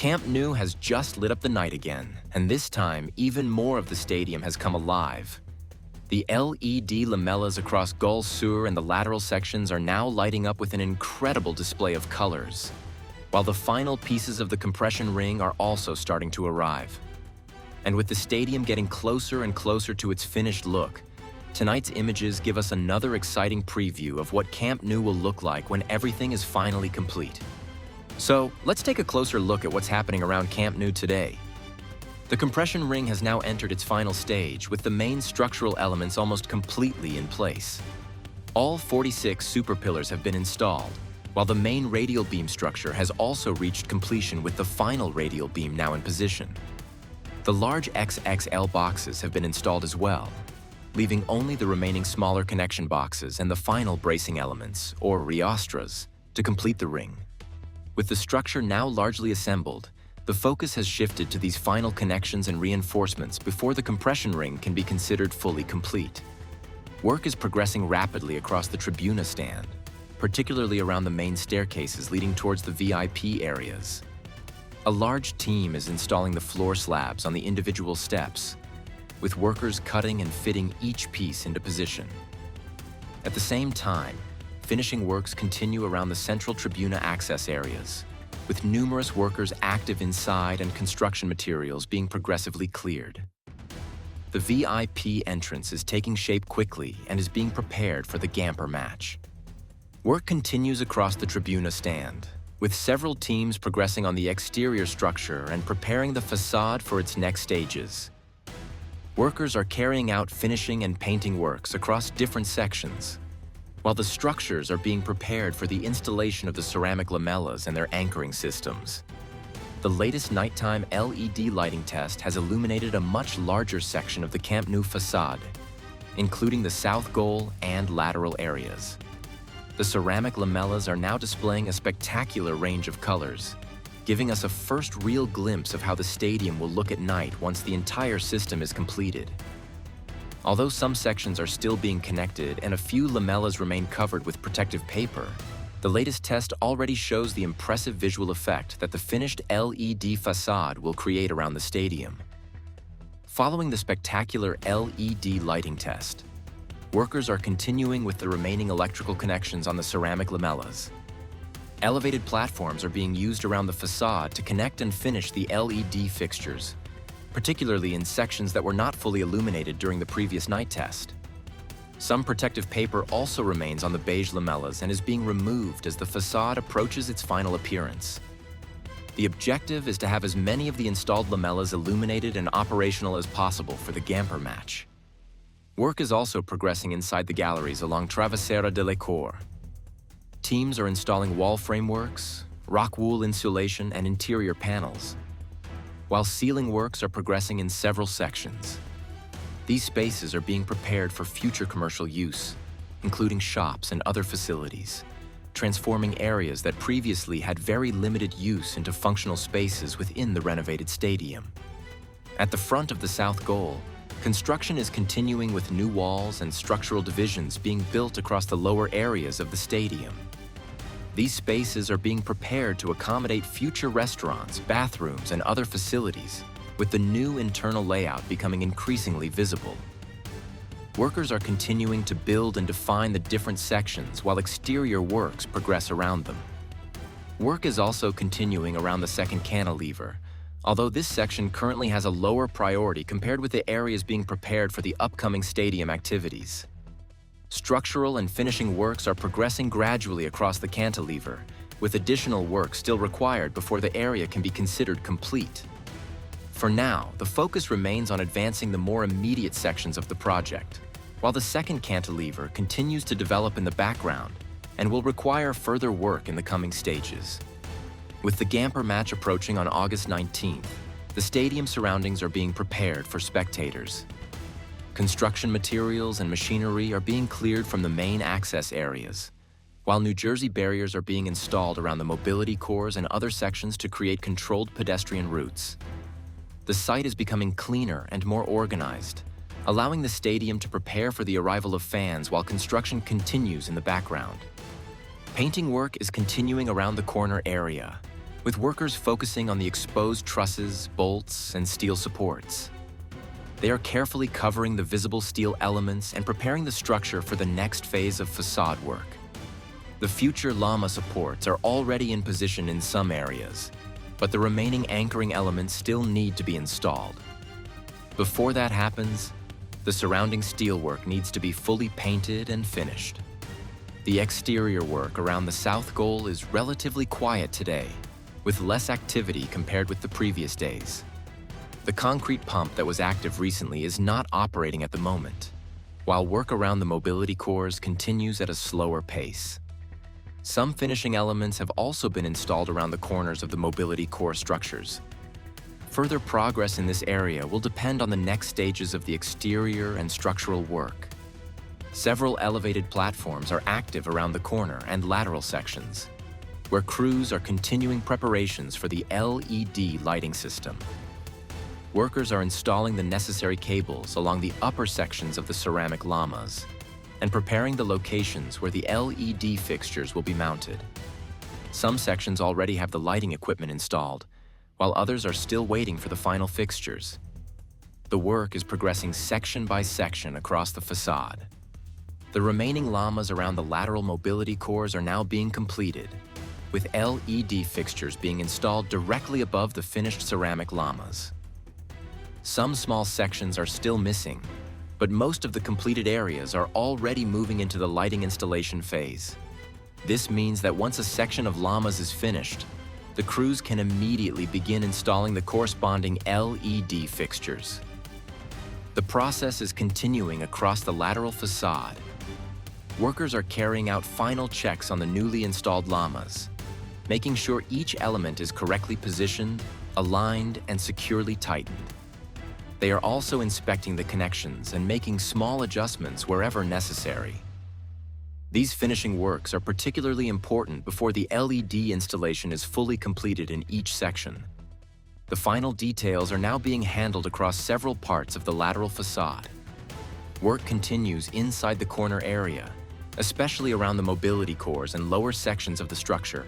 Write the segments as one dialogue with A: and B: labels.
A: Camp Nou has just lit up the night again, and this time, even more of the stadium has come alive. The LED lamellas across Gol Sur and the lateral sections are now lighting up with an incredible display of colors, while the final pieces of the compression ring are also starting to arrive. And with the stadium getting closer and closer to its finished look, tonight's images give us another exciting preview of what Camp Nou will look like when everything is finally complete. So, let's take a closer look at what's happening around Camp Nou today. The compression ring has now entered its final stage, with the main structural elements almost completely in place. All 46 super pillars have been installed, while the main radial beam structure has also reached completion with the final radial beam now in position. The large XXL boxes have been installed as well, leaving only the remaining smaller connection boxes and the final bracing elements, or riostras, to complete the ring. With the structure now largely assembled, the focus has shifted to these final connections and reinforcements before the compression ring can be considered fully complete. Work is progressing rapidly across the Tribuna stand, particularly around the main staircases leading towards the VIP areas. A large team is installing the floor slabs on the individual steps, with workers cutting and fitting each piece into position. At the same time, finishing works continue around the central Tribuna access areas, with numerous workers active inside and construction materials being progressively cleared. The VIP entrance is taking shape quickly and is being prepared for the Gamper match. Work continues across the Tribuna stand, with several teams progressing on the exterior structure and preparing the facade for its next stages. Workers are carrying out finishing and painting works across different sections, while the structures are being prepared for the installation of the ceramic lamellas and their anchoring systems. The latest nighttime LED lighting test has illuminated a much larger section of the Camp Nou facade, including the south goal and lateral areas. The ceramic lamellas are now displaying a spectacular range of colors, giving us a first real glimpse of how the stadium will look at night once the entire system is completed. Although some sections are still being connected and a few lamellas remain covered with protective paper, the latest test already shows the impressive visual effect that the finished LED facade will create around the stadium. Following the spectacular LED lighting test, workers are continuing with the remaining electrical connections on the ceramic lamellas. Elevated platforms are being used around the facade to connect and finish the LED fixtures, particularly in sections that were not fully illuminated during the previous night test. Some protective paper also remains on the beige lamellas and is being removed as the facade approaches its final appearance. The objective is to have as many of the installed lamellas illuminated and operational as possible for the Gamper match. Work is also progressing inside the galleries along Travessera de la Corts. Teams are installing wall frameworks, rock wool insulation, and interior panels, while ceiling works are progressing in several sections. These spaces are being prepared for future commercial use, including shops and other facilities, transforming areas that previously had very limited use into functional spaces within the renovated stadium. At the front of the south goal, construction is continuing with new walls and structural divisions being built across the lower areas of the stadium. These spaces are being prepared to accommodate future restaurants, bathrooms, and other facilities, with the new internal layout becoming increasingly visible. Workers are continuing to build and define the different sections while exterior works progress around them. Work is also continuing around the second cantilever, although this section currently has a lower priority compared with the areas being prepared for the upcoming stadium activities. Structural and finishing works are progressing gradually across the cantilever, with additional work still required before the area can be considered complete. For now, the focus remains on advancing the more immediate sections of the project, while the second cantilever continues to develop in the background and will require further work in the coming stages. With the Gamper match approaching on August 19th, the stadium surroundings are being prepared for spectators. Construction materials and machinery are being cleared from the main access areas, while New Jersey barriers are being installed around the mobility cores and other sections to create controlled pedestrian routes. The site is becoming cleaner and more organized, allowing the stadium to prepare for the arrival of fans while construction continues in the background. Painting work is continuing around the corner area, with workers focusing on the exposed trusses, bolts, and steel supports. They are carefully covering the visible steel elements and preparing the structure for the next phase of facade work. The future llama supports are already in position in some areas, but the remaining anchoring elements still need to be installed. Before that happens, the surrounding steelwork needs to be fully painted and finished. The exterior work around the south goal is relatively quiet today, with less activity compared with the previous days. The concrete pump that was active recently is not operating at the moment, while work around the mobility cores continues at a slower pace. Some finishing elements have also been installed around the corners of the mobility core structures. Further progress in this area will depend on the next stages of the exterior and structural work. Several elevated platforms are active around the corner and lateral sections, where crews are continuing preparations for the LED lighting system. Workers are installing the necessary cables along the upper sections of the ceramic llamas and preparing the locations where the LED fixtures will be mounted. Some sections already have the lighting equipment installed, while others are still waiting for the final fixtures. The work is progressing section by section across the facade. The remaining llamas around the lateral mobility cores are now being completed, with LED fixtures being installed directly above the finished ceramic llamas. Some small sections are still missing, but most of the completed areas are already moving into the lighting installation phase. This means that once a section of llamas is finished, the crews can immediately begin installing the corresponding LED fixtures. The process is continuing across the lateral facade. Workers are carrying out final checks on the newly installed llamas, making sure each element is correctly positioned, aligned, and securely tightened. They are also inspecting the connections and making small adjustments wherever necessary. These finishing works are particularly important before the LED installation is fully completed in each section. The final details are now being handled across several parts of the lateral facade. Work continues inside the corner area, especially around the mobility cores and lower sections of the structure.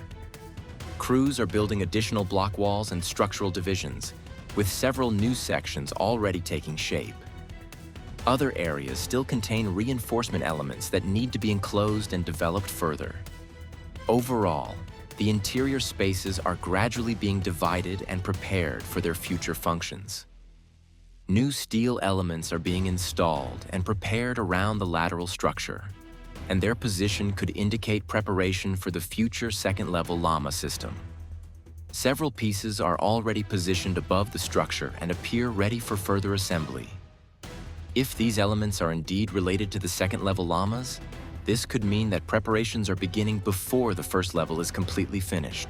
A: Crews are building additional block walls and structural divisions, with several new sections already taking shape. Other areas still contain reinforcement elements that need to be enclosed and developed further. Overall, the interior spaces are gradually being divided and prepared for their future functions. New steel elements are being installed and prepared around the lateral structure, and their position could indicate preparation for the future second-level llama system. Several pieces are already positioned above the structure and appear ready for further assembly. If these elements are indeed related to the second-level llamas, this could mean that preparations are beginning before the first level is completely finished.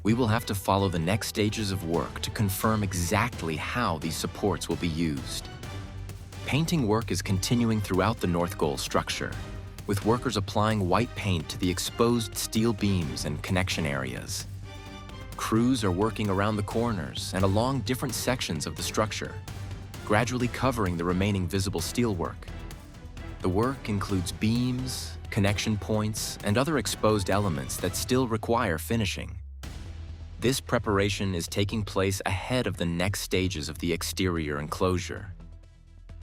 A: We will have to follow the next stages of work to confirm exactly how these supports will be used. Painting work is continuing throughout the north goal structure, with workers applying white paint to the exposed steel beams and connection areas. Crews are working around the corners and along different sections of the structure, gradually covering the remaining visible steelwork. The work includes beams, connection points, and other exposed elements that still require finishing. This preparation is taking place ahead of the next stages of the exterior enclosure.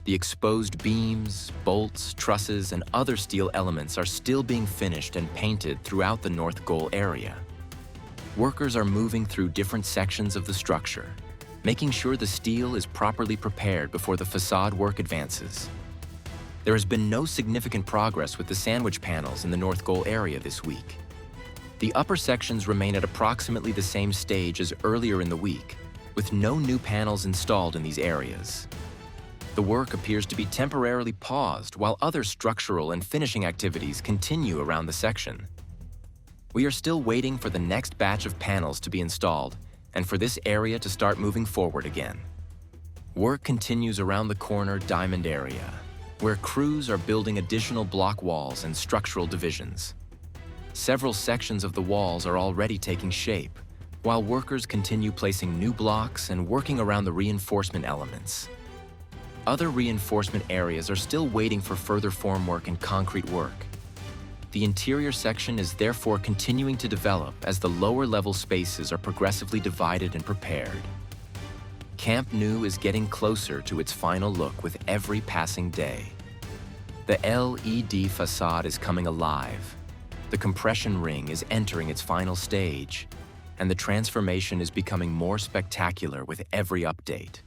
A: The exposed beams, bolts, trusses, and other steel elements are still being finished and painted throughout the north goal area. Workers are moving through different sections of the structure, making sure the steel is properly prepared before the facade work advances. There has been no significant progress with the sandwich panels in the north goal area this week. The upper sections remain at approximately the same stage as earlier in the week, with no new panels installed in these areas. The work appears to be temporarily paused while other structural and finishing activities continue around the section. We are still waiting for the next batch of panels to be installed and for this area to start moving forward again. Work continues around the corner diamond area, where crews are building additional block walls and structural divisions. Several sections of the walls are already taking shape, while workers continue placing new blocks and working around the reinforcement elements. Other reinforcement areas are still waiting for further formwork and concrete work. The interior section is therefore continuing to develop as the lower-level spaces are progressively divided and prepared. Camp Nou is getting closer to its final look with every passing day. The LED facade is coming alive. The compression ring is entering its final stage, and the transformation is becoming more spectacular with every update.